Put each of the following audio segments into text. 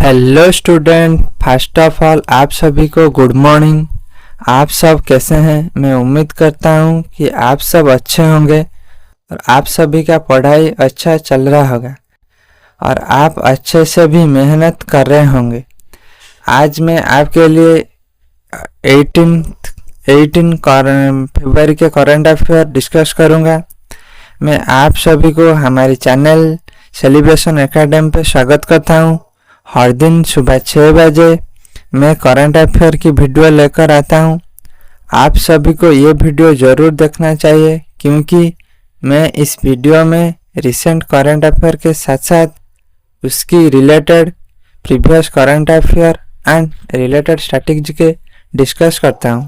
Hello student, first of all आप सभी को गुड मॉर्निंग। आप सब कैसे हैं? मैं उम्मीद करता हूं कि आप सब अच्छे होंगे और आप सभी का पढ़ाई अच्छा चल रहा होगा और आप अच्छे से भी मेहनत कर रहे होंगे। आज मैं आपके लिए 18 फरवरी के करंट अफेयर डिस्कस करूंगा। मैं आप सभी को हमारे चैनल सेलिब्रेशन एकेडमी पे स्वागत करता हूं। हर दिन सुबह 6 बजे मैं करंट अफेयर की वीडियो लेकर आता हूं। आप सभी को ये वीडियो ज़रूर देखना चाहिए क्योंकि मैं इस वीडियो में रिसेंट करंट अफेयर के साथ साथ उसकी related previous current affair and related strategy के डिस्कस करता हूं।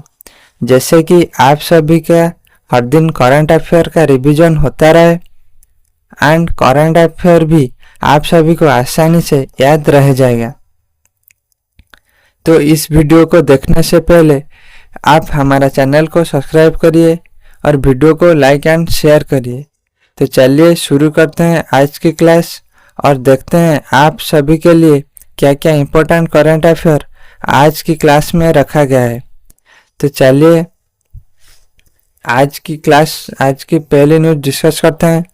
जैसे कि आप सभी का हर दिन करंट अफेयर का रिवीजन होता रहे एंड करंट अफेयर भी आप सभी को आसानी से याद रह जाएगा। तो इस वीडियो को देखने से पहले आप हमारा चैनल को सब्सक्राइब करिए और वीडियो को लाइक एंड शेयर करिए। तो चलिए शुरू करते हैं आज की क्लास और देखते हैं आप सभी के लिए क्या क्या इम्पोर्टेंट करंट अफेयर आज की क्लास में रखा गया है। तो चलिए आज की पहली न्यूज़ डिस्कस करते हैं।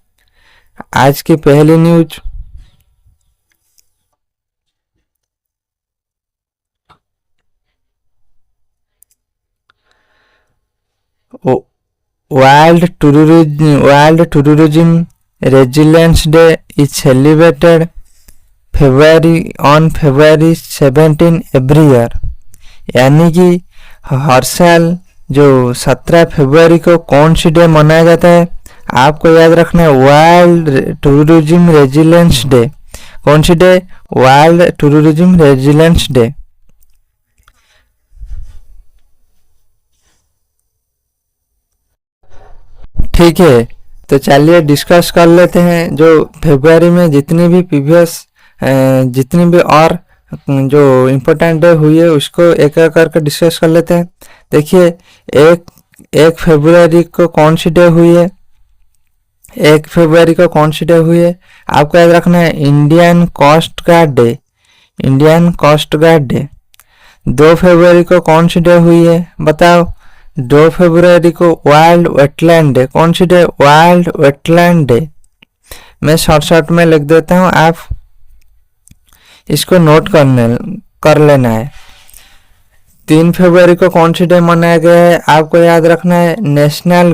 आज की पहली news World Tourism Resilience Day is celebrated on February 17 every year। यानी कि हर साल जो 17 फरवरी को कौन सी डे मनाया जाता है, आपको याद रखना है वर्ल्ड टूरिज्म रेजिलेंस डे। कौन सी day? World tourism resilience day. ठीक है, तो चलिए डिस्कस कर लेते हैं जो फरवरी में जितनी भी और जो इम्पोर्टेंट डे हुई है उसको एक एक करके डिस्कस कर लेते हैं। देखिए एक फरवरी को कौन सी डे हुई है? 1 फरवरी को कौन सी डे हुई है? आपको याद रखना है इंडियन कोस्ट गार्ड डे। 2 फरवरी को कौन सी डे हुई है बताओ? 2 फरवरी को वर्ल्ड वेटलैंड डे। कौन सी डे? World wetland day. मैं शॉर्ट में लिख देता हूँ, आप इसको नोट कर लेना है। 3 फरवरी को कौन सी डे मनाया गया है? आपको याद रखना है national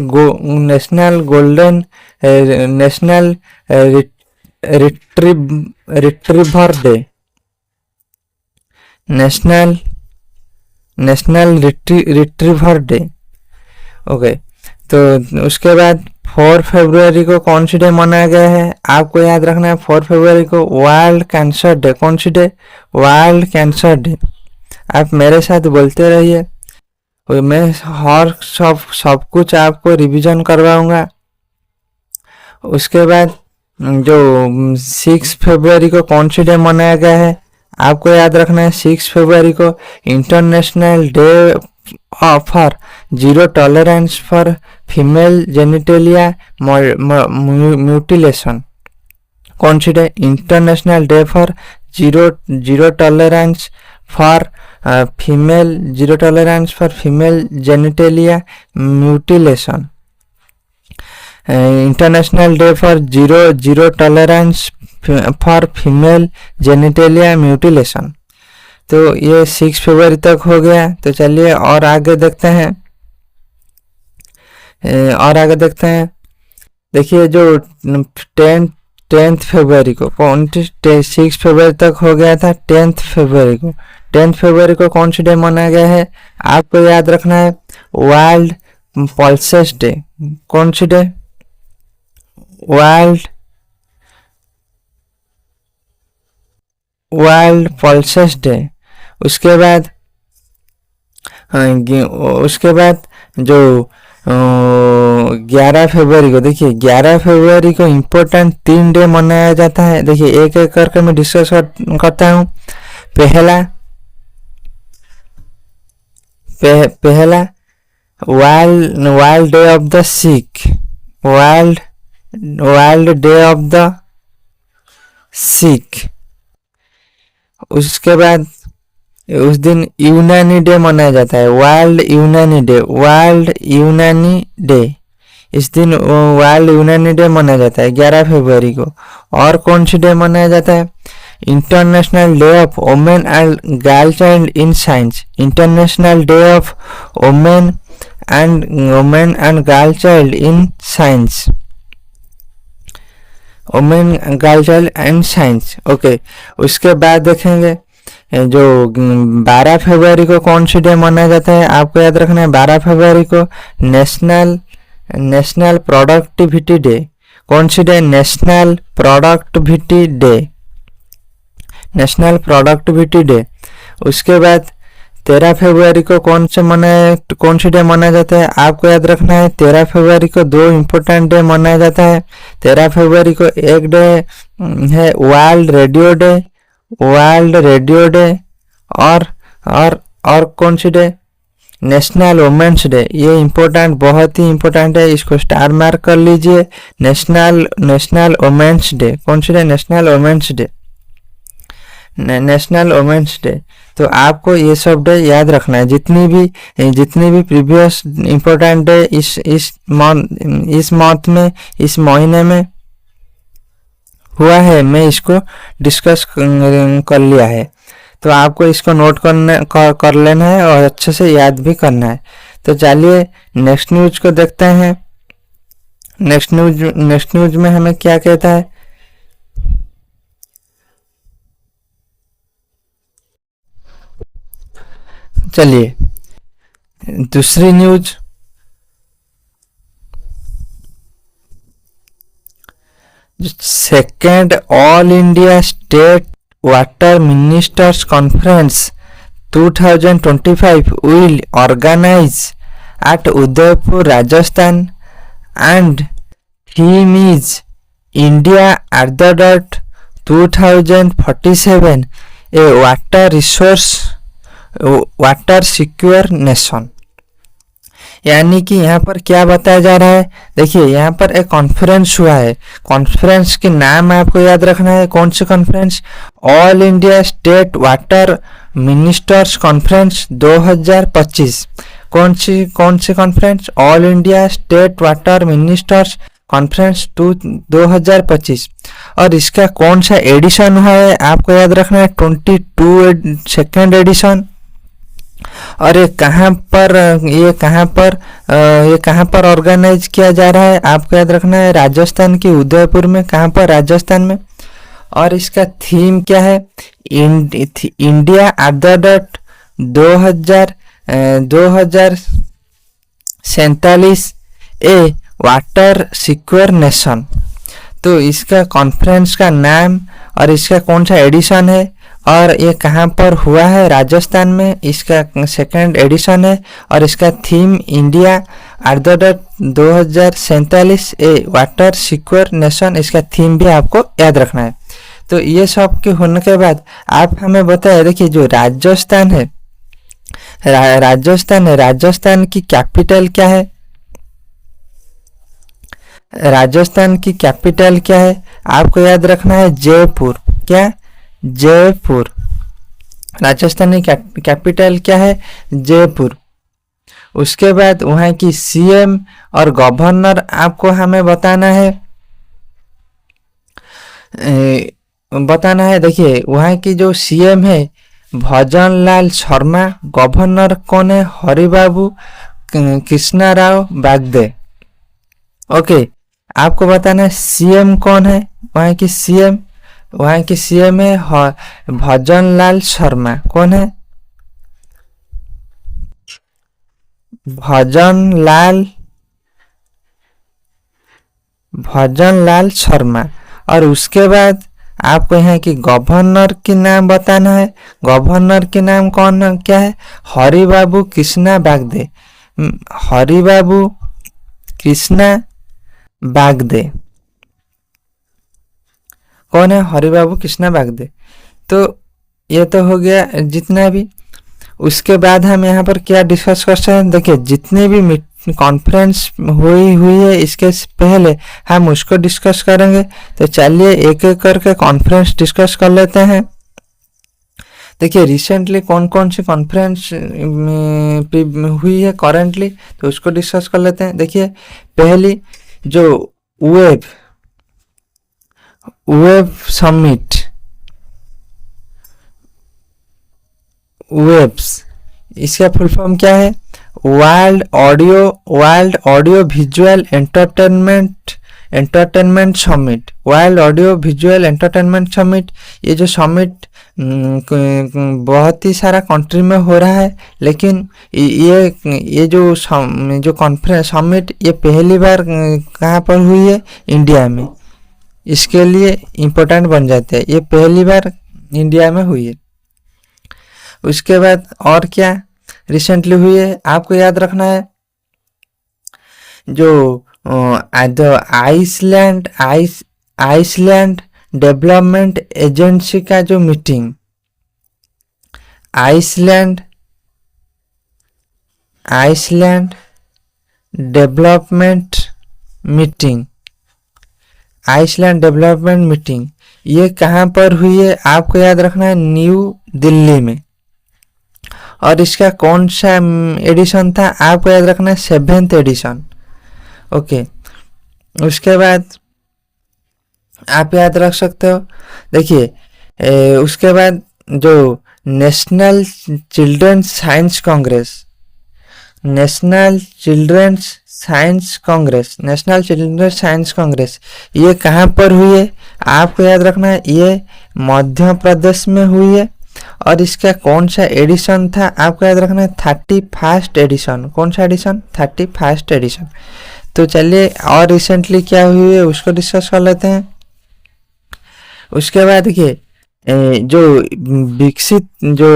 retriever day. National retriever day. Okay, तो उसके बाद 4 फरवरी को कौन सी डे मनाया गया है? आपको याद रखना है 4 फरवरी को वर्ल्ड कैंसर डे। कौन सी डे? World cancer day. आप मेरे साथ बोलते रहिए, मैं हर सब कुछ आपको रिवीजन करवाऊंगा। उसके बाद जो 6 फरवरी को कौन सी डे मनाया गया है? आपको याद रखना है 6 फरवरी को international day for zero tolerance for female genitalia mutilation. कौन सी day? International day for zero tolerance for female genitalia mutilation. International day for zero tolerance for female genitalia mutilation. तो ये 6 फरवरी तक हो गया। तो चलिए और आगे देखते हैं। देखिए जो 10 फरवरी को 6 फरवरी तक हो गया था। 10 फरवरी को कौन सी डे मनाया गया है? आपको याद रखना है वर्ल्ड पल्सेस डे। कौन सी डे? World pulses day. उसके बाद जो 11 फरवरी को, देखिए 11 फरवरी को इम्पोर्टेंट 3 डे मनाया जाता है। देखिए एक एक करके मैं डिस्कस करता हूँ। पहला world day of the Sikh. World day of the Sikh. उसके बाद उस दिन यूनानी डे मनाया जाता है, वर्ल्ड यूनानी डे, वर्ल्ड यूनानी डे। इस दिन वर्ल्ड यूनानी डे मनाया जाता है 11 फरवरी को। और कौन सी डे मनाया जाता है? International day of women and girl child in science, international day of women and girl child in science, women girl child and science. Okay, उसके बाद देखेंगे जो 12 फरवरी को कौन सी डे मनाया जाता है, आपको याद रखना है। 12 फरवरी को नेशनल प्रोडक्टिविटी डे। कौन सी day? National productivity day, national productivity day. उसके बाद 13 फरवरी को कौन सी डे मनाया जाता है, आपको याद रखना है। 13 फरवरी को दो इम्पोर्टेंट डे मनाया जाता है। 13 फरवरी को एक डे है world radio day, world radio day. और कौन सी डे? National women's day. ये इम्पोर्टेंट, बहुत ही इम्पोर्टेंट है, इसको स्टार मार्क कर लीजिए। National women's day. कौन सी day? National women's day, national women's day. तो आपको ये सब डे याद रखना है। जितनी भी प्रीवियस इम्पोर्टेंट डे इस मंथ में, इस महीने में हुआ है, मैं इसको डिस्कस कर लिया है। तो आपको इसको नोट कर लेना है और अच्छे से याद भी करना है। तो चलिए नेक्स्ट न्यूज को देखते हैं। नेक्स्ट न्यूज में हमें क्या कहता है? चलिए दूसरी news. Second all India state water ministers conference 2025 will organize at Udaipur, Rajasthan, and theme is India at the dot 2047, a water secure nation. यानी कि यहाँ पर क्या बताया जा रहा है? देखिए यहाँ पर एक कॉन्फ्रेंस हुआ है। कॉन्फ्रेंस के नाम आपको याद रखना है। कौन सी conference? All India state water ministers conference 2025। कौन सी conference? All India state water ministers conference 2025। और इसका कौन सा एडिशन हुआ है, आपको याद रखना है। 22 सेकेंड एडिशन। और ये कहाँ पर ऑर्गेनाइज किया जा रहा है, आपको याद रखना है। राजस्थान के उदयपुर में। कहाँ पर? राजस्थान में। और इसका थीम क्या है? India at the dot 2047 A water secure nation. तो इसका कॉन्फ्रेंस का नाम और इसका कौन सा एडिशन है और ये कहाँ पर हुआ है? राजस्थान में। इसका सेकंड एडिशन है और इसका theme India at the dot 2047 A water secure nation. इसका थीम भी आपको याद रखना है। तो ये सब के होने के बाद आप हमें बताए, देखिए जो राजस्थान है, राजस्थान की कैपिटल क्या है? राजस्थान की कैपिटल क्या है? आपको याद रखना है जयपुर। क्या? जयपुर। राजस्थान की कैपिटल क्या है? जयपुर। उसके बाद वहाँ की सीएम और गवर्नर आपको हमें बताना है। देखिए वहाँ की जो सीएम है भजन लाल शर्मा, गवर्नर कौन है? हरिबाबू कृष्णा राव बागदे। ओके, आपको बताना है सीएम कौन है। वहाँ की सीएम है भजन लाल शर्मा। कौन है? भजन लाल शर्मा। और उसके बाद आपको यहाँ की गवर्नर के नाम बताना है। गवर्नर के नाम क्या है? हरिबाबू कृष्णा बागदे। हरिबाबू कृष्णा बागदे। कौन है? हरिबाबू कृष्णा बागदे। तो ये तो हो गया जितना भी। उसके बाद हम यहाँ पर क्या डिस्कस कर सकते हैं? देखिए जितने भी कॉन्फ्रेंस हुई है इसके पहले हम उसको डिस्कस करेंगे। तो चलिए एक एक करके कॉन्फ्रेंस डिस्कस कर लेते हैं। देखिए रिसेंटली कौन कौन सी कॉन्फ्रेंस हुई है करेंटली, तो उसको डिस्कस कर लेते हैं। देखिए पहली जो वेब वेब समिट, वेब्स, इसका फुल फॉर्म क्या है? World audio visual entertainment summit, world audio visual entertainment summit. ये जो समिट बहुत ही सारा कंट्री में हो रहा है, लेकिन ये जो कॉन्फ्रेंस समिट ये पहली बार कहाँ पर हुई है? इंडिया में। इसके लिए इम्पोर्टेंट बन जाते हैं, ये पहली बार इंडिया में हुई है। उसके बाद और क्या रिसेंटली हुई है आपको याद रखना है, जो आइसलैंड डेवलपमेंट एजेंसी का जो meeting, island development meeting, island development meeting, ये कहाँ पर हुई है आपको याद रखना है? न्यू दिल्ली में। और इसका कौन सा एडिशन था आपको याद रखना है? 7th addition. ओके, उसके बाद आप याद रख सकते हो। देखिए उसके बाद जो national children's science congress, national children's science congress, ये कहाँ पर हुई है आपको याद रखना है? ये मध्य प्रदेश में हुई है। और इसका कौन सा एडिशन था आपको याद रखना है? 31st addition. कौन सा एडिशन? 31st addition. तो चलिए और रिसेंटली क्या हुई है उसको डिस्कस कर लेते हैं। उसके बाद देखिए जो विकसित जो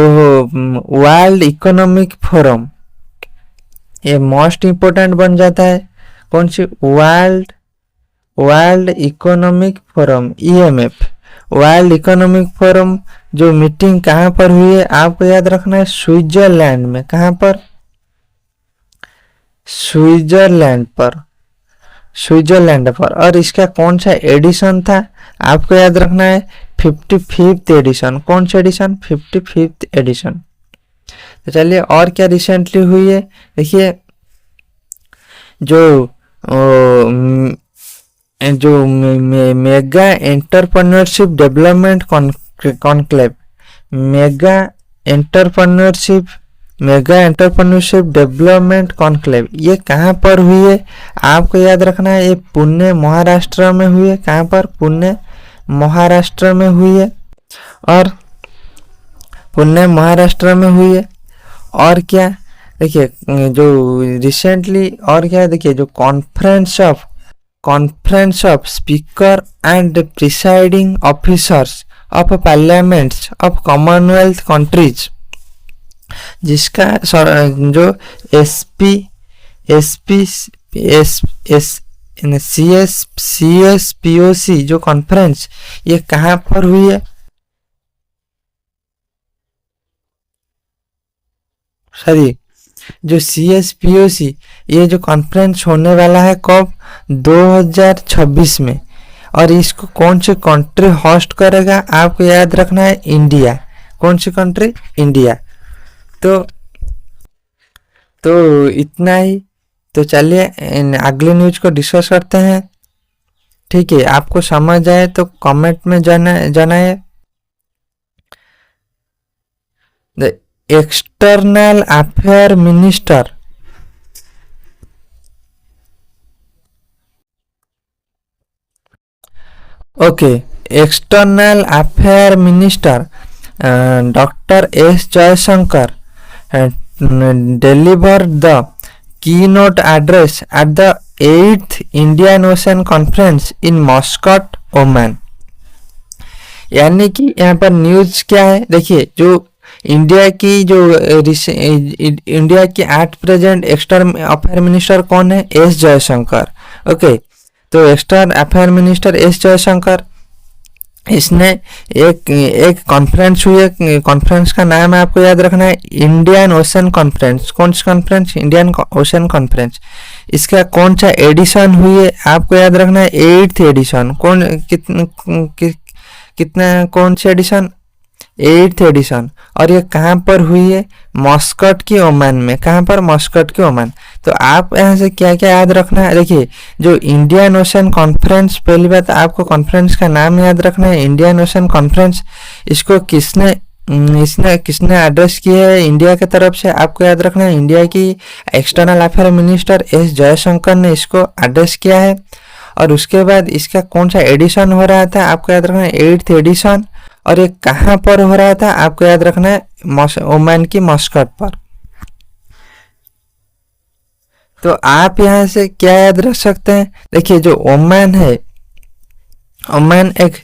वर्ल्ड इकोनॉमिक फोरम, ये मोस्ट इम्पोर्टेंट बन जाता है। कौन सी? World economic forum, EMF, world economic forum जो मीटिंग कहाँ पर हुई है आपको याद रखना है? स्विट्जरलैंड में। कहाँ पर? स्विट्जरलैंड पर। और इसका कौन सा एडिशन था आपको याद रखना है? 55th addition. कौन सा एडिशन? 55th addition. तो चलिए और क्या रिसेंटली हुई है। देखिए जो mega entrepreneurship development conclave, mega entrepreneurship development conclave, ये कहाँ पर हुई है आपको याद रखना है? ये पुणे महाराष्ट्र में हुई है। कहाँ पर? पुणे महाराष्ट्र में हुई है। और पुणे महाराष्ट्र में हुई है। और क्या देखिए जो रिसेंटली और क्या देखिए जो conference of speaker and presiding officers of parliaments of Commonwealth countries, जिसका जो CSPOC जो कॉन्फ्रेंस, ये कहाँ पर हुई है? सॉरी, जो CSPOC ये जो कॉन्फ्रेंस होने वाला है कब? 2026 में। और इसको कौन सी कंट्री होस्ट करेगा आपको याद रखना है? इंडिया। कौन सी कंट्री? इंडिया। तो इतना ही। तो चलिए अगले न्यूज को डिस्कस करते हैं। ठीक है, आपको समझ आए तो कमेंट में जानाए। The external affair minister, okay, external affair minister Dr. S. Jaishankar delivered the keynote address at the 8th Indian Ocean Conference in Muscat, Oman। यानी कि यहाँ पर न्यूज क्या है? देखिए जो इंडिया की at present external affair minister कौन है? एस जयशंकर। ओके, तो external affair minister S Jaishankar, इसने एक कॉन्फ्रेंस हुई है। कॉन्फ्रेंस का नाम है आपको याद रखना है इंडियन ओशन कॉन्फ्रेंस। कौन सी कॉन्फ्रेंस? Indian ocean conference. इसका कौन सा एडिशन हुई है आपको याद रखना है? 8th addition. कौन सी एडिशन? 8th addition. और ये कहाँ पर हुई है? मस्कट की ओमान में। कहाँ पर? मस्कट की ओमान। तो आप यहाँ से क्या क्या याद रखना है? देखिए जो इंडियन ओशन कॉन्फ्रेंस, पहली बात आपको कॉन्फ्रेंस का नाम याद रखना है, इंडियन ओशन कॉन्फ्रेंस। इसको किसने एड्रेस किया है इंडिया की तरफ से? आपको याद रखना है इंडिया की external affair minister S Jaishankar ने इसको एड्रेस किया है। और उसके बाद इसका कौन सा एडिशन हो रहा था? आपको याद रखना है 8th एडिशन। और ये कहाँ पर हो रहा था? आपको याद रखना है ओमान की मस्कट पर। तो आप यहाँ से क्या याद रख सकते हैं? देखिए जो ओमान है, ओमान एक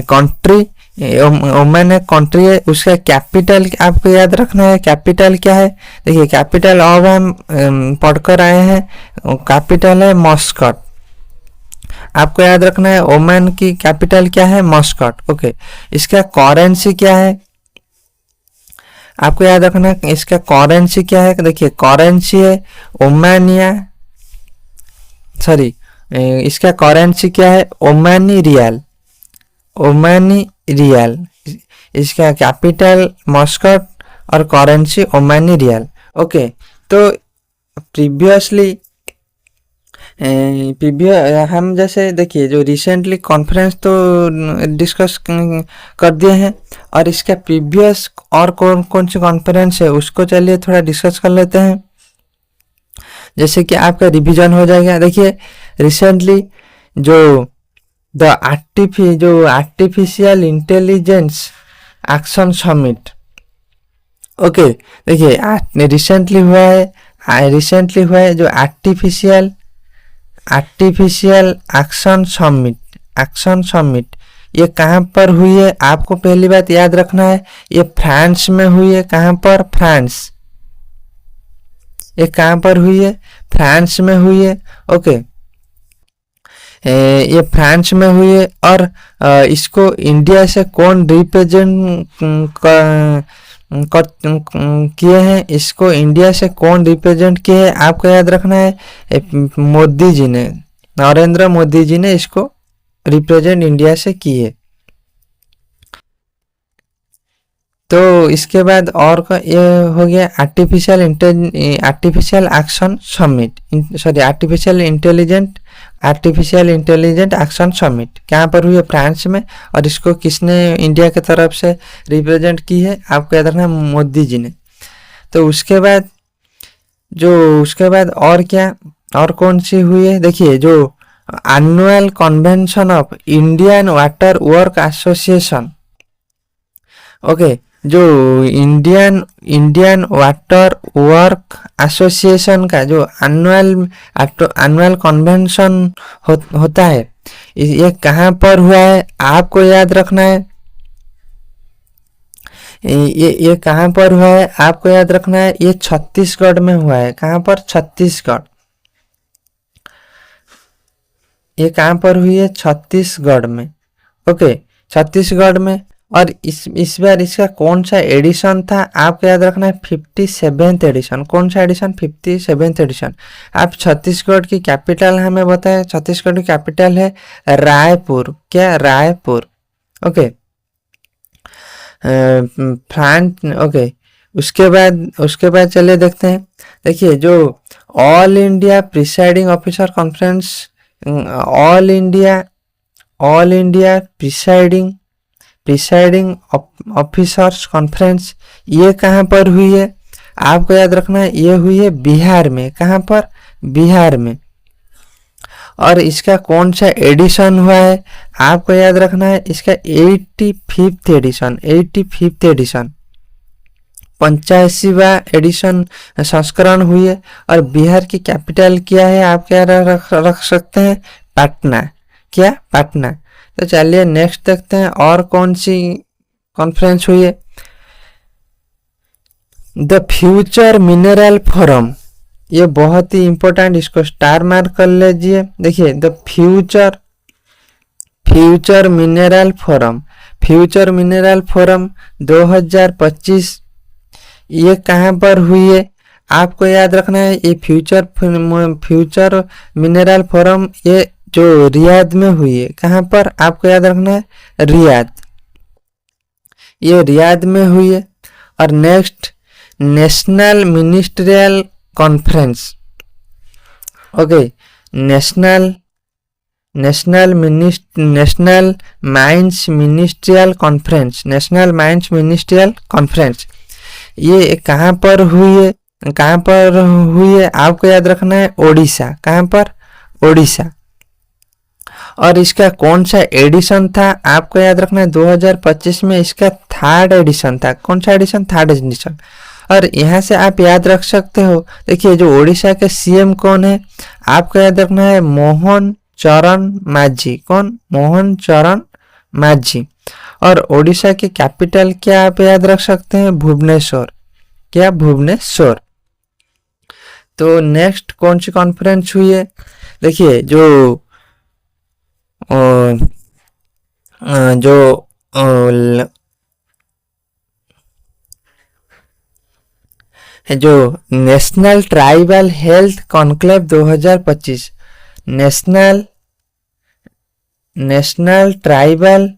कंट्री, ओमान एक कंट्री है, उसका कैपिटल आपको याद रखना है। कैपिटल क्या है? देखिए कैपिटल अब हम पढ़कर आए हैं, कैपिटल है मस्कट। आपको याद रखना है ओमान की कैपिटल क्या है? मस्कट। ओके, इसका करेंसी क्या है? आपको याद रखना है इसका करेंसी क्या है। देखिए करेंसी है ओमानिया, सॉरी इसका करेंसी क्या है? ओमानी रियाल। ओमानी रियाल, इसका कैपिटल मस्कट और करेंसी ओमानी रियाल। ओके, तो प्रीवियसली हम जैसे देखिए जो रिसेंटली कॉन्फ्रेंस तो डिस्कस कर दिए हैं, और इसका प्रीवियस और कौन कौन सी कॉन्फ्रेंस है उसको चलिए थोड़ा डिस्कस कर लेते हैं, जैसे कि आपका रिवीजन हो जाएगा। देखिए रिसेंटली जो artificial intelligence action summit, okay देखिए रिसेंटली हुआ है जो आर्टिफिशियल एक्शन समिट, ये कहाँ पर हुई है? आपको पहली बात याद रखना है ये फ्रांस में हुई है। कहाँ पर? फ्रांस। ये कहाँ पर हुई है? फ्रांस में हुई है। ओके, ये फ्रांस में हुई है। और इसको इंडिया से कौन रिप्रेजेंट किए हैं? इसको इंडिया से कौन रिप्रेजेंट किए हैं? आपको याद रखना है मोदी जी ने, नरेंद्र मोदी जी ने इसको रिप्रेजेंट इंडिया से किए। तो इसके बाद और का ये हो गया आर्टिफिशियल इंटेलिजेंट एक्शन समिट। कहाँ पर हुई है? फ्रांस में। और इसको किसने इंडिया की तरफ से रिप्रेजेंट की है? आपको याद रखना है मोदी जी ने। तो उसके बाद और क्या, और कौन सी हुई है? देखिए जो annual convention of Indian water work association, okay जो इंडियन वाटर वर्क एसोसिएशन का जो एनुअल कन्वेंशन होता है, ये कहाँ पर हुआ है? आपको याद रखना है ये कहाँ पर हुआ है? आपको याद रखना है ये छत्तीसगढ़ में हुआ है। कहाँ पर? छत्तीसगढ़। ये कहाँ पर हुई है? छत्तीसगढ़ में। ओके, छत्तीसगढ़ में। और इस बार इसका कौन सा एडिशन था? आपको याद रखना है 57th एडिशन। कौन सा एडिशन? 57th addition. आप छत्तीसगढ़ की कैपिटल हमें बताएं। छत्तीसगढ़ की कैपिटल है रायपुर। क्या? रायपुर। Okay, France. ओके, उसके बाद चलिए देखते हैं। देखिए जो all India presiding officer conference, all India presiding officers conference, ये कहाँ पर हुई है? आपको याद रखना है ये हुई है बिहार में। कहाँ पर? बिहार में। और इसका कौन सा एडिशन हुआ है? आपको याद रखना है इसका 85th addition. 85th addition, 85वां addition संस्करण हुई है। और बिहार की कैपिटल क्या है? आप क्या रख सकते हैं? पटना। क्या? पटना। तो चलिए नेक्स्ट देखते हैं और कौन सी कॉन्फ्रेंस हुई है। द फ्यूचर मिनरल फोरम, ये बहुत ही इंपॉर्टेंट, इसको स्टार मार्क कर लीजिए। देखिए द फ्यूचर मिनरल फोरम 2025, ये कहाँ पर हुई है? आपको याद रखना है ये फ्यूचर मिनरल फोरम ये जो रियाद में हुई है। कहाँ पर? आपको याद रखना है रियाद। ये रियाद में हुई है। और next national ministerial conference, okay, national mines ministerial conference, national mines ministerial conference, ये कहाँ पर हुई है? कहाँ पर हुई है आपको याद रखना है, ओडिशा। कहाँ पर? ओडिशा। और इसका कौन सा एडिशन था आपको याद रखना है, 2025 में इसका थर्ड एडिशन था। कौन सा एडिशन? Third edition. और यहाँ से आप याद रख सकते हो, देखिए जो ओडिशा के सीएम कौन है आपको याद रखना है, मोहन चरण मांझी। कौन? मोहन चरण मांझी। और ओडिशा की कैपिटल क्या आप याद रख सकते हैं, भुवनेश्वर। क्या? भुवनेश्वर। तो नेक्स्ट कौन सी कॉन्फ्रेंस हुई है? देखिए जो जो national tribal health conclave 2025, national tribal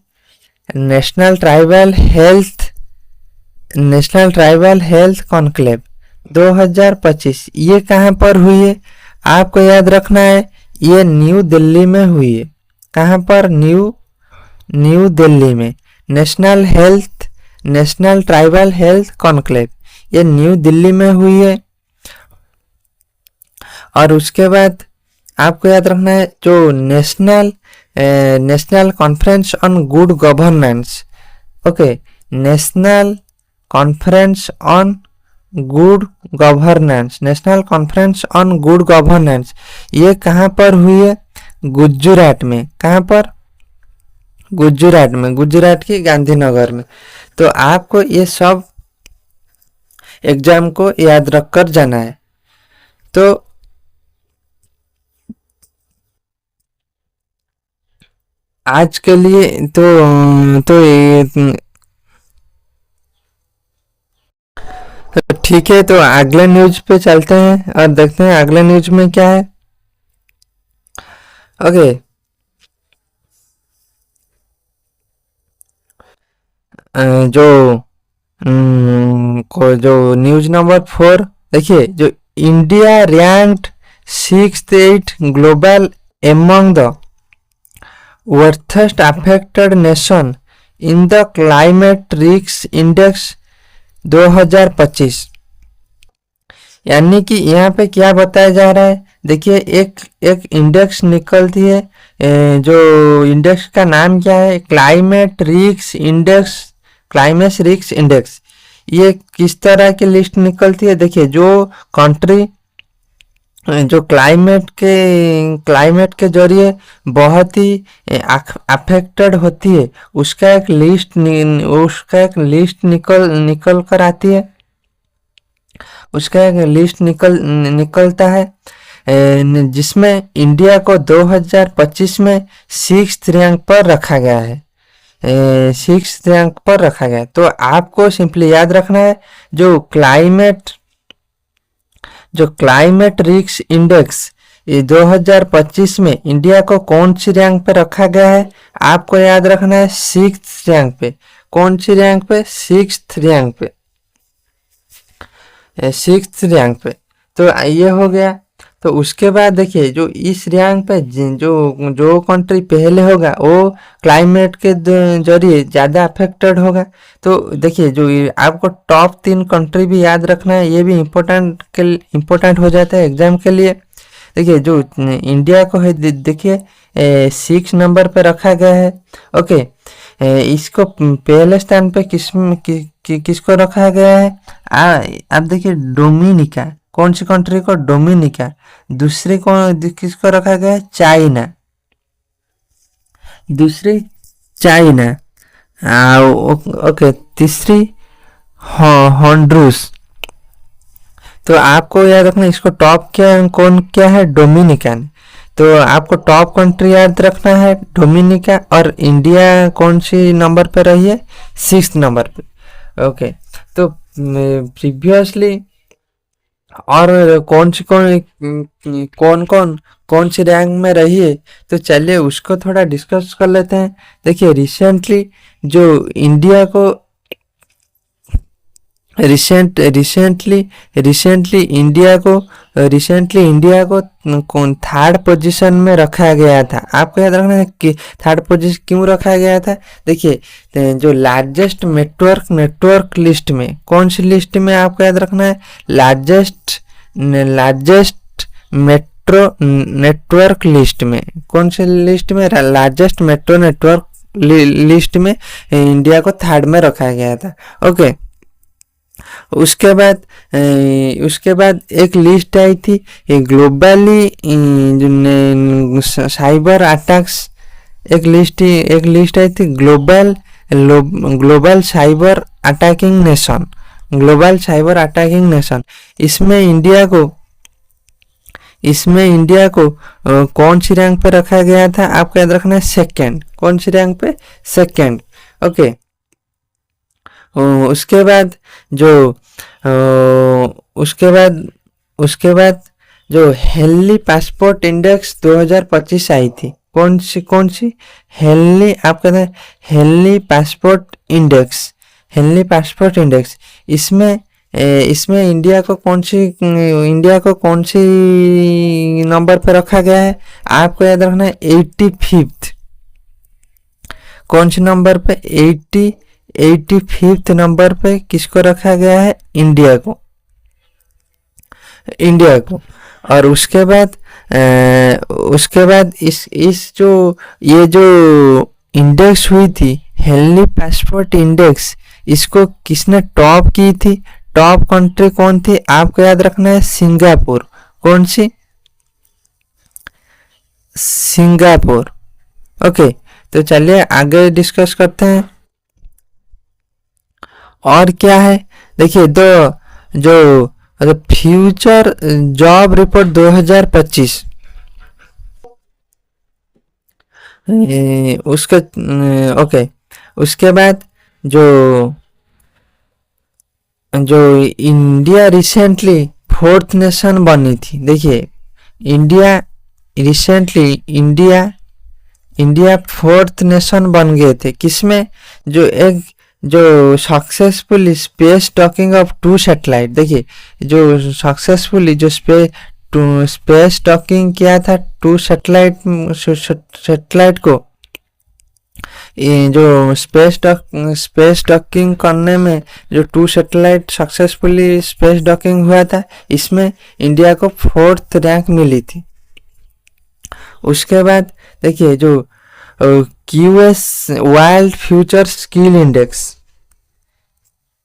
health conclave 2025, ये कहाँ पर हुई है आपको याद रखना है, ये न्यू दिल्ली में हुई है। कहाँ पर? न्यू दिल्ली में। नेशनल ट्राइबल हेल्थ कॉन्क्लेव ये न्यू दिल्ली में हुई है। और उसके बाद आपको याद रखना है जो national conference on good governance, okay, national conference on good governance, ये कहाँ पर हुई है? गुजरात में। कहाँ पर? गुजरात में, गुजरात की गांधीनगर में। तो आपको ये सब एग्जाम को याद रखकर जाना है। तो आज के लिए तो ठीक है, तो अगले न्यूज पे चलते हैं और देखते हैं अगले न्यूज में क्या है। ओके, जो न्यूज नंबर 4, देखिए जो India ranked 6th global among the worst affected nation in the climate risk index 2025। यानी कि यहाँ पे क्या बताया जा रहा है, देखिए एक इंडेक्स निकलती है, जो इंडेक्स का नाम क्या है, क्लाइमेट रिस्क इंडेक्स। ये किस तरह की लिस्ट निकलती है? देखिए जो कंट्री जो क्लाइमेट के जरिए बहुत ही अफेक्टेड होती है, उसका एक लिस्ट निकल कर आती है, उसका एक लिस्ट निकलता है, जिसमें इंडिया को 2025 में 6th रैंक पर रखा गया है। 6th रैंक पर रखा गया। तो आपको सिंपली याद रखना है जो क्लाइमेट रिस्क इंडेक्स 2025 में इंडिया को कौन सी रैंक पे रखा गया है, आपको याद रखना है 6th रैंक पे। कौन सी रैंक पे? 6th रैंक पे, 6th रैंक पे। तो ये हो गया। तो उसके बाद देखिए जो इस रैंक पे जो कंट्री पहले होगा वो क्लाइमेट के जरिए ज़्यादा अफेक्टेड होगा। तो देखिए जो आपको टॉप 3 कंट्री भी याद रखना है, ये भी इम्पोर्टेंट हो जाता है एग्जाम के लिए। देखिए जो इंडिया को है, देखिए 6 नंबर पे रखा गया है। ओके, इसको पहले स्थान पे किसको रखा गया है? आप देखिए डोमिनिका, कौन सी कंट्री को? डोमिनिका। दूसरी किसको रखा गया है? चाइना। दूसरी चाइना। ओके, तीसरी हॉन्डुरस। तो आपको याद रखना इसको टॉप क्या है? डोमिनिकन। तो आपको टॉप कंट्री याद रखना है डोमिनिका। और इंडिया कौन सी नंबर पे रही है? 6th नंबर पे। ओके, तो प्रीवियसली और कौन सी रैंक में रही है, तो चलिए उसको थोड़ा डिस्कस कर लेते हैं। देखिए रिसेंटली जो इंडिया को रिसेंटली इंडिया को कौन थर्ड पोजीशन में रखा गया था। आपको याद रखना है कि थर्ड पोजीशन क्यों रखा गया था। देखिए जो लार्जेस्ट नेटवर्क लिस्ट में, कौन सी लिस्ट में आपको याद रखना है, लार्जेस्ट मेट्रो नेटवर्क लिस्ट में, कौन सी लिस्ट में, लार्जेस्ट मेट्रो नेटवर्क लिस्ट में इंडिया को थर्ड में रखा गया था। ओके, उसके बाद एक लिस्ट आई थी ग्लोबली साइबर अटैक्स, एक लिस्ट आई थी ग्लोबल साइबर अटैकिंग नेशन। इसमें इंडिया को कौन सी रैंक पे रखा गया था, आपको याद रखना है सेकंड। कौन सी रैंक पे, सेकंड। ओके, उसके बाद जो हेनली पासपोर्ट इंडेक्स 2025 आई थी, कौन सी हेनली, आप कहते हैं हेनली पासपोर्ट इंडेक्स। इसमें इंडिया को कौन सी नंबर पे रखा गया है, आपको याद रखना है 85th। कौन सी नंबर पे, 85th नंबर पे किसको रखा गया है, इंडिया को। और उसके बाद इस जो इंडेक्स हुई थी हेनली पासपोर्ट इंडेक्स, इसको किसने टॉप की थी, टॉप कंट्री कौन थी, आपको याद रखना है सिंगापुर। कौन सी, सिंगापुर। ओके, तो चलिए आगे डिस्कस करते हैं और क्या है। देखिए जो फ्यूचर जॉब रिपोर्ट 2025, उसके बाद जो इंडिया रिसेंटली फोर्थ नेशन बनी थी। देखिए इंडिया फोर्थ नेशन बन गए थे, किसमें, जो successfully space docking of 2 satellite. देखिए जो सक्सेसफुली जो स्पेस डॉकिंग किया था 2 सैटेलाइट को, जो स्पेस डॉकिंग करने में जो 2 सैटेलाइट सक्सेसफुली स्पेस डॉकिंग हुआ था, इसमें इंडिया को 4th रैंक मिली थी। उसके बाद देखिए जो QS world future skill index,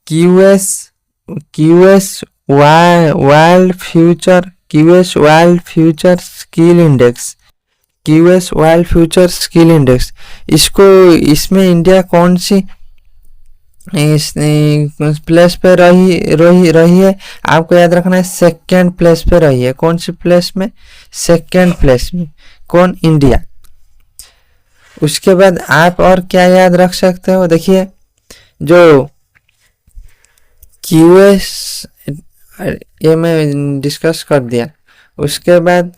QS world future skill index, इसमें इंडिया कौन सी प्लेस पे रही है, आपको याद रखना है सेकंड प्लेस पे रही है। कौन सी प्लेस में, सेकंड प्लेस में, कौन, इंडिया। उसके बाद आप और क्या याद रख सकते हो, देखिए जो QS, ये मैं डिस्कस कर दिया। उसके बाद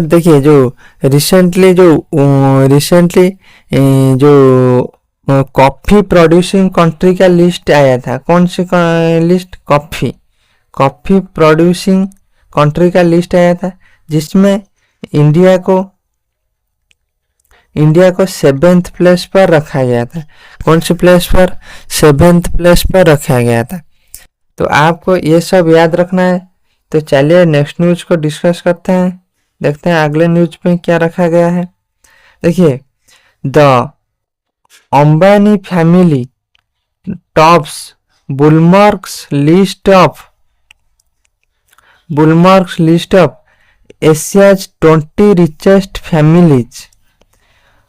देखिए जो रिसेंटली जो कॉफी प्रोड्यूसिंग कंट्री का लिस्ट आया था, कौन सी लिस्ट, कॉफी प्रोड्यूसिंग कंट्री का लिस्ट आया था, जिसमें इंडिया को 7th प्लेस पर रखा गया था। कौन सी प्लेस पर, 7th प्लेस पर रखा गया था। तो आपको ये सब याद रखना है। तो चलिए नेक्स्ट न्यूज को डिस्कस करते हैं, देखते हैं अगले न्यूज पे क्या रखा गया है। देखिए the Ambani family tops Bloomberg's list of Asia's 20 richest families.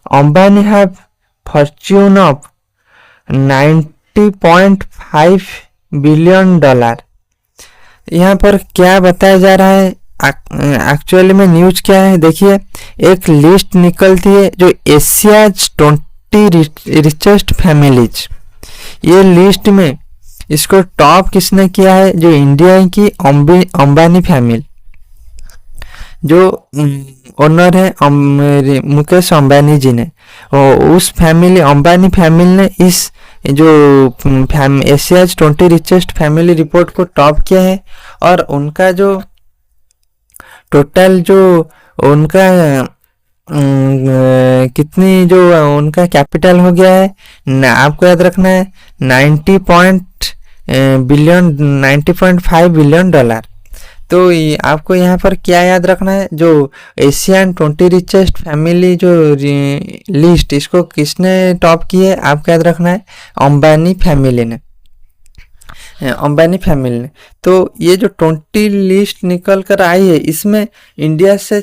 Ambani have fortune of $90.5 billion. यहाँ पर क्या बताया जा रहा है, एक्चुअली में न्यूज क्या है, देखिए एक लिस्ट निकलती है जो एशियाज 20 रिचेस्ट फैमिलीज, ये लिस्ट में इसको टॉप किसने किया है, जो इंडिया की अंबानी फैमिली। जो ओनर है मुकेश अंबानी जी ने, उस फैमिली अंबानी फैमिली ने इस जो एशियाज 20 रिचेस्ट फैमिली रिपोर्ट को टॉप किया है। और उनका जो टोटल जो उनका कितनी जो उनका कैपिटल हो गया है ना, आपको याद रखना है 90.5 बिलियन डॉलर। तो आपको यहाँ पर क्या याद रखना है, जो एशियन 20 रिचेस्ट फैमिली जो लिस्ट, इसको किसने टॉप की है, आपको याद रखना है अंबानी फैमिली ने, अंबानी फैमिली ने। तो ये जो 20 लिस्ट निकल कर आई है, इसमें इंडिया से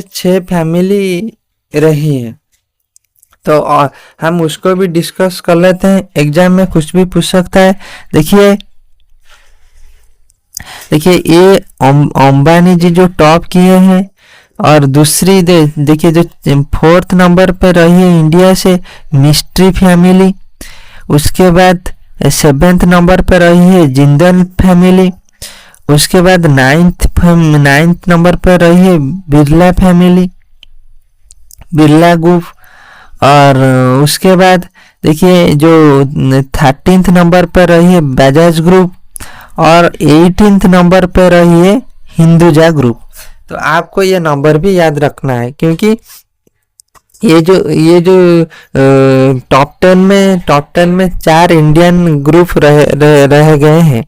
6 फैमिली रही है। तो हम उसको भी डिस्कस कर लेते हैं, एग्जाम में कुछ भी पूछ सकता है। देखिए ये अंबानी जी जो टॉप किए हैं, और दूसरी देखिए जो 4th नंबर पर रही है इंडिया से मिस्ट्री फैमिली। उसके बाद 7th नंबर पर रही है जिंदल फैमिली। उसके बाद 9th नंबर पर रही है बिरला फैमिली, बिरला ग्रुप। और उसके बाद देखिए जो 13th नंबर पर रही है बजाज ग्रुप, और 18th नंबर पर रही है हिंदुजा ग्रुप। तो आपको ये नंबर भी याद रखना है, क्योंकि ये जो टॉप 10 में 4 इंडियन ग्रुप रह गए हैं।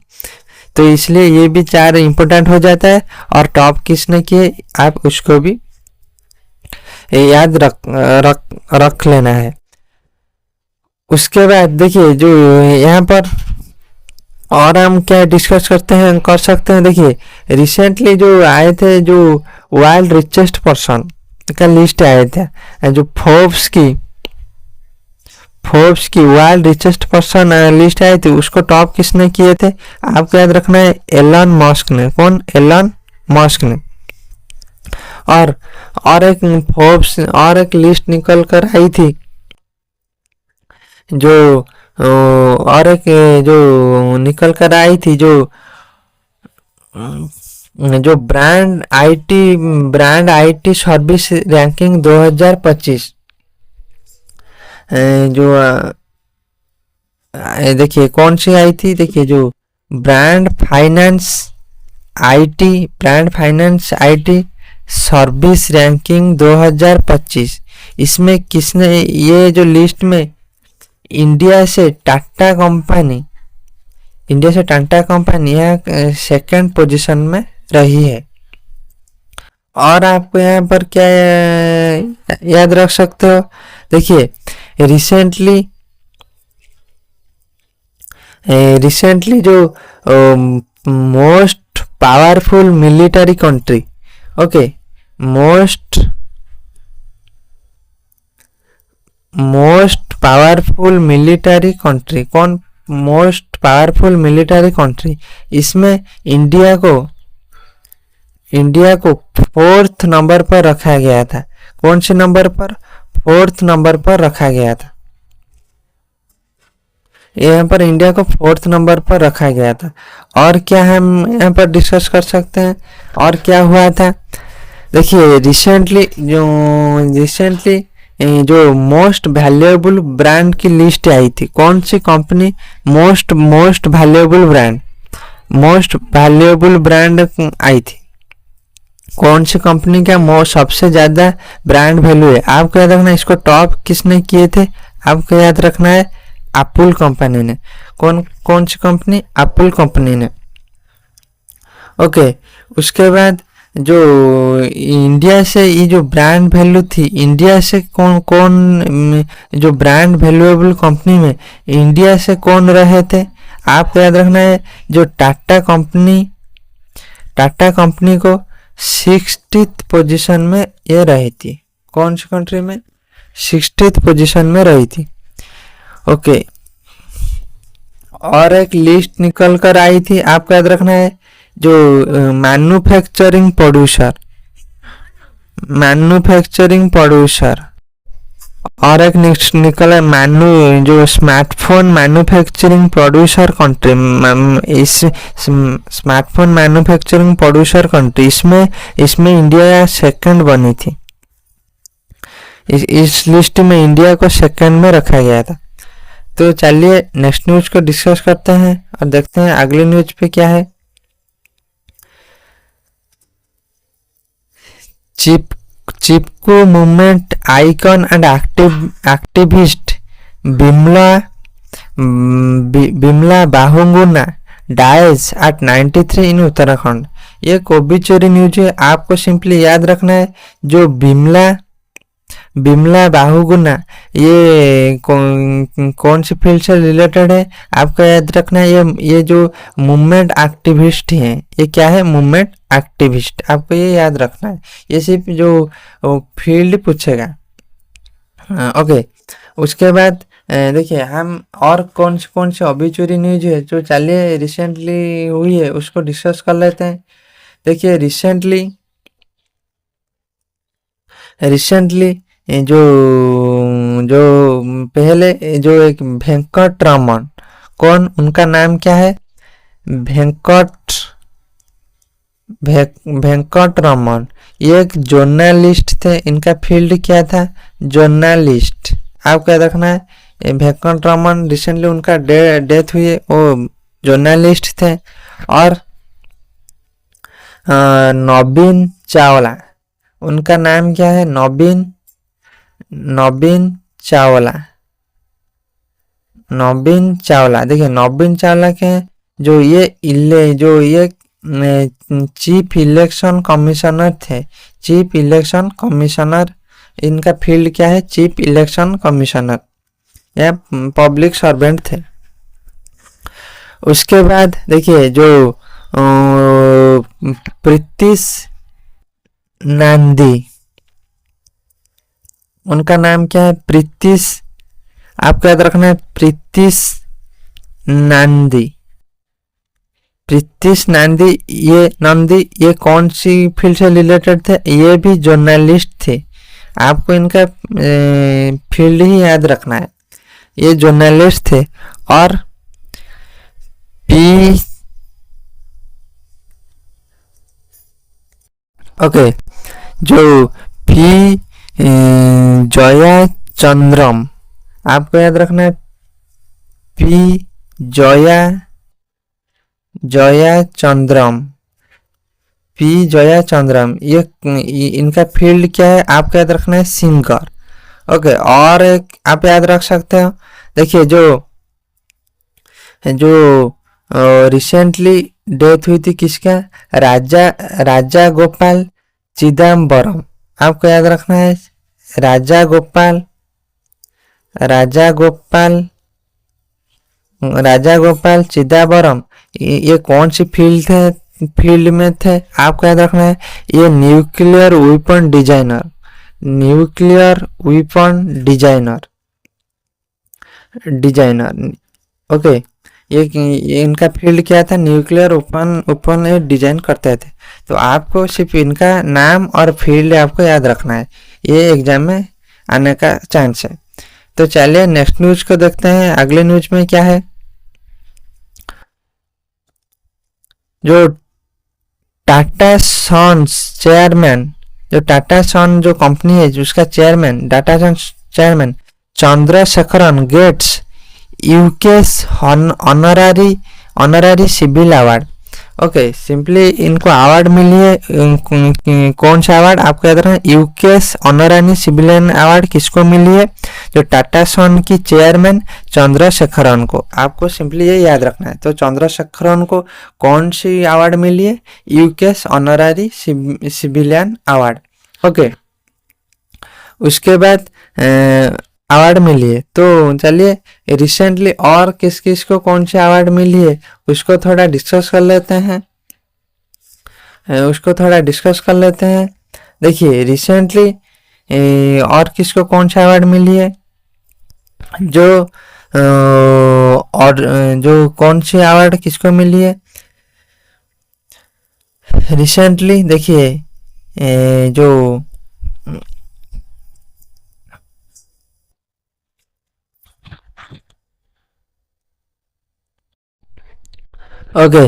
तो इसलिए ये भी 4 इम्पोर्टेंट हो जाता है। और टॉप किसने किए, आप उसको भी याद रख लेना है। उसके बाद देखिए जो यहाँ पर और हम क्या डिस्कस कर सकते हैं। देखिए रिसेंटली जो आए थे, जो वर्ल्ड रिचेस्ट पर्सन का लिस्ट आया था, जो फोर्ब्स की वर्ल्ड रिचेस्ट पर्सन लिस्ट आई थी, उसको टॉप किसने किए थे, आपको याद रखना है एलन मस्क ने। कौन, एलन मस्क ने। और एक फोर्ब्स और एक लिस्ट निकल कर आई थी, जो और एक जो निकल कर आई थी, जो ब्रांड आईटी सर्विस रैंकिंग 2025, जो देखिए कौन सी आई थी। देखिए जो brand finance IT service ranking 2025, इसमें किसने, ये जो लिस्ट में इंडिया से टाटा कंपनी यह 2nd पोजीशन में रही है। और आपको यहाँ पर क्या याद रख सकते हो, देखिए रिसेंटली जो most powerful military country, okay, most powerful military country, कौन, मोस्ट पावरफुल मिलिटरी कंट्री, इसमें इंडिया को 4th नंबर पर रखा गया था। कौन से नंबर पर, 4th नंबर पर रखा गया था। यहाँ पर इंडिया को 4th नंबर पर रखा गया था। और क्या हम यहाँ पर डिस्कस कर सकते हैं, और क्या हुआ था। देखिए रिसेंटली जो मोस्ट वैल्यूएबल ब्रांड की लिस्ट आई थी, कौन सी कंपनी मोस्ट वैल्यूएबल ब्रांड आई थी, कौन सी कंपनी का सबसे ज्यादा ब्रांड वैल्यू है, आपको याद रखना है। इसको टॉप किसने किए थे, आपको याद रखना है एप्पल कंपनी ने। कौन सी कंपनी, एप्पल कंपनी ने। ओके, उसके बाद जो इंडिया से ये जो ब्रांड वैल्यू थी, इंडिया से कौन जो ब्रांड वैल्यूएबल कंपनी में इंडिया से कौन रहे थे, आपको याद रखना है जो टाटा कंपनी को 60th पोजीशन में ये रही थी। कौन सी कंट्री में, 60th पोजीशन में रही थी। ओके, और एक लिस्ट निकल कर आई थी, आपको याद रखना है जो मैन्युफैक्चरिंग प्रोड्यूसर और एक नेक्स्ट निकला जो स्मार्टफोन मैन्युफैक्चरिंग प्रोड्यूसर कंट्री, इस स्मार्टफोन मैन्युफैक्चरिंग प्रोड्यूसर कंट्री, इसमें इसमें इंडिया सेकंड बनी थी। इस लिस्ट में इंडिया को सेकंड में रखा गया था। तो चलिए नेक्स्ट न्यूज को डिस्कस करते हैं और देखते हैं अगले न्यूज पे क्या है। Chipko movement icon and activist Bimla Bahuguna dies at 93 in Uttarakhand. ये कोबीचोरी न्यूज है, आपको सिंपली याद रखना है जो बिमला बाहुगुना ये कौन सी फील्ड से रिलेटेड है, आपको याद रखना है। ये जो मूवमेंट एक्टिविस्ट हैं, ये क्या है, मूवमेंट एक्टिविस्ट, आपको ये याद रखना है। ये सिर्फ जो फील्ड पूछेगा। ओके, उसके बाद देखिए हम और कौन से ऑब्ituary न्यूज है जो चलिए रिसेंटली हुई है उसको डिस्कस कर लेते हैं। देखिए रिसेंटली जो जो पहले जो एक वेंकटरमन, कौन, उनका नाम क्या है, वेंकटरमन, ये एक जर्नलिस्ट थे। इनका फील्ड क्या था, जर्नलिस्ट, आपको याद रखना है। वेंकटरमन रिसेंटली उनका डेथ हुई है, वो जर्नलिस्ट थे। और नवीन चावला, उनका नाम क्या है, नवीन चावला। देखिए नवीन चावला के जो ये चीफ इलेक्शन कमिश्नर थे, चीफ इलेक्शन कमिश्नर, इनका फील्ड क्या है, चीफ इलेक्शन कमिश्नर, या पब्लिक सर्वेंट थे। उसके बाद देखिए जो प्रीतिश नांदी, उनका नाम क्या है, प्रीतिश, आपको याद रखना है, प्रीतिश नांदी, ये कौन सी फील्ड से रिलेटेड थे, ये भी जर्नलिस्ट थे। आपको इनका फील्ड ही याद रखना है, ये जर्नलिस्ट थे। और जो पी जया चंद्रम, आपको याद रखना है, पी जया चंद्रम, ये इनका फील्ड क्या है, आपको याद रखना है, सिंगर। ओके, और एक आप याद रख सकते हो, देखिए जो रिसेंटली डेथ हुई थी किसका, राजा गोपाल चिदम्बरम, आपको याद रखना है, राजा गोपाल चिदम्बरम, ये कौन सी फील्ड में थे, आपको याद रखना है, ये न्यूक्लियर वेपन डिजाइनर। ओके, ये इनका फील्ड क्या था, न्यूक्लियर वेपन डिजाइन करते थे। तो आपको सिर्फ इनका नाम और फील्ड आपको याद रखना है, ये एग्जाम में आने का चांस है। तो चलिए नेक्स्ट न्यूज को देखते हैं। अगले न्यूज में क्या है, जो टाटा सन्स चेयरमैन, जो टाटा सन जो कंपनी है उसका chairman, Tata Sons chairman Chandrasekaran gets UK's honorary civil award. Okay, simply इनको अवार्ड मिली है, कौन सा अवार्ड, आपको याद रखना है, यूकेस ऑनरारी सिविलियन अवार्ड किसको मिली है, जो टाटा सन की चेयरमैन चंद्रशेखरन को, आपको सिंपली ये याद रखना है। तो चंद्रशेखरन को कौन सी अवार्ड मिली है, यूकेस ऑनरारी सिविलियन अवार्ड। ओके, उसके बाद अवार्ड मिली है। तो चलिए रिसेंटली और किस किस को कौन सी अवार्ड मिली है उसको थोड़ा डिस्कस कर लेते हैं। देखिए रिसेंटली और किसको कौन सा अवार्ड मिली है, और जो कौन सी अवार्ड किसको मिली है रिसेंटली, देखिए जो ओके,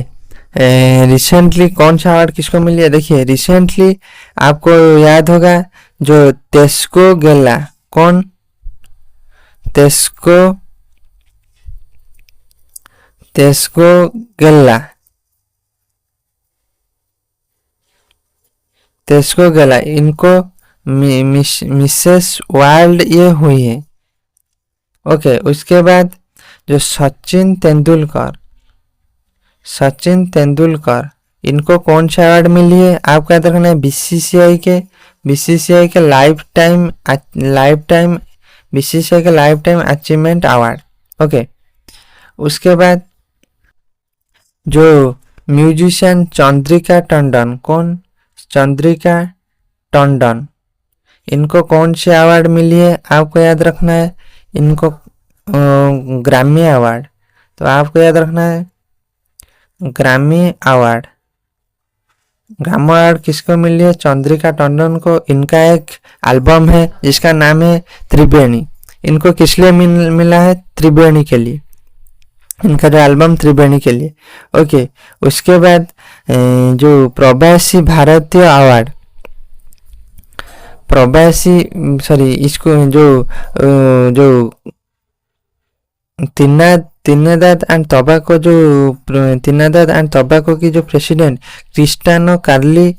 रिसेंटली कौन सा अवार्ड किसको मिली है? देखिए रिसेंटली आपको याद होगा जो टेस्को गेला, कौन? टेस्को टेस्को गेला, टेस्को गेला, इनको मिसेस वर्ल्ड ये हुई है। ओके, उसके बाद जो सचिन तेंदुलकर, सचिन तेंदुलकर, इनको कौन सा अवार्ड मिली है? आपको याद रखना है बीसीसीआई के बीसीसीआई के life time achievement award. Okay, उसके बाद जो म्यूजिशियन चंद्रिका टंडन, कौन? चंद्रिका टंडन, इनको कौन से अवार्ड मिली है? आपको याद रखना है इनको ग्रामी अवार्ड। तो आपको याद रखना है ग्रामी अवार्ड। ग्रामी अवार्ड किसको मिली है? चंद्रिका टंडन को। इनका एक एल्बम है जिसका नाम है त्रिवेणी। इनको किस लिए मिला है? त्रिवेणी के लिए, इनका जो एल्बम त्रिवेणी के लिए। ओके, उसके बाद जो प्रवासी भारतीय अवार्ड, प्रवासी सॉरी इसको जो त्रिनिदाद एंड टोबैको, जो त्रिनिदाद एंड टोबैको की जो प्रेसिडेंट क्रिस्टियानो कार्ली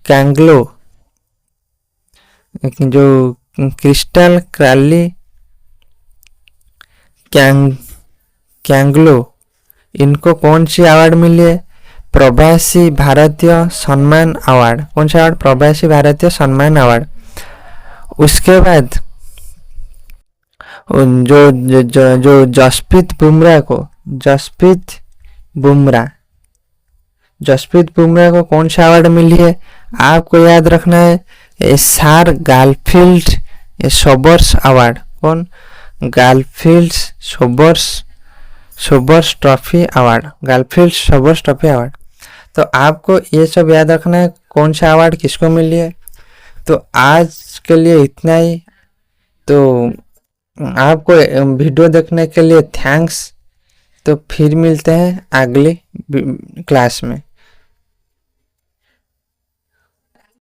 कैंगलो, जो क्रिस्टल कार्ली कैंगलो, इनको कौन सी अवार्ड मिली है? प्रवासी भारतीय सम्मान अवार्ड। कौन सा अवार्ड? प्रवासी भारतीय सम्मान अवार्ड। उसके बाद जो जसप्रीत बुमराह को कौन सा अवार्ड मिली है? आपको याद रखना है सार गारफील्ड सोबर्स अवार्ड। कौन? Garfield Sobers trophy award, Garfield Sobers trophy award. तो आपको ये सब याद रखना है कौन सा अवार्ड किसको मिली है। तो आज के लिए इतना ही। तो आपको वीडियो देखने के लिए थैंक्स। तो फिर मिलते हैं अगली क्लास में।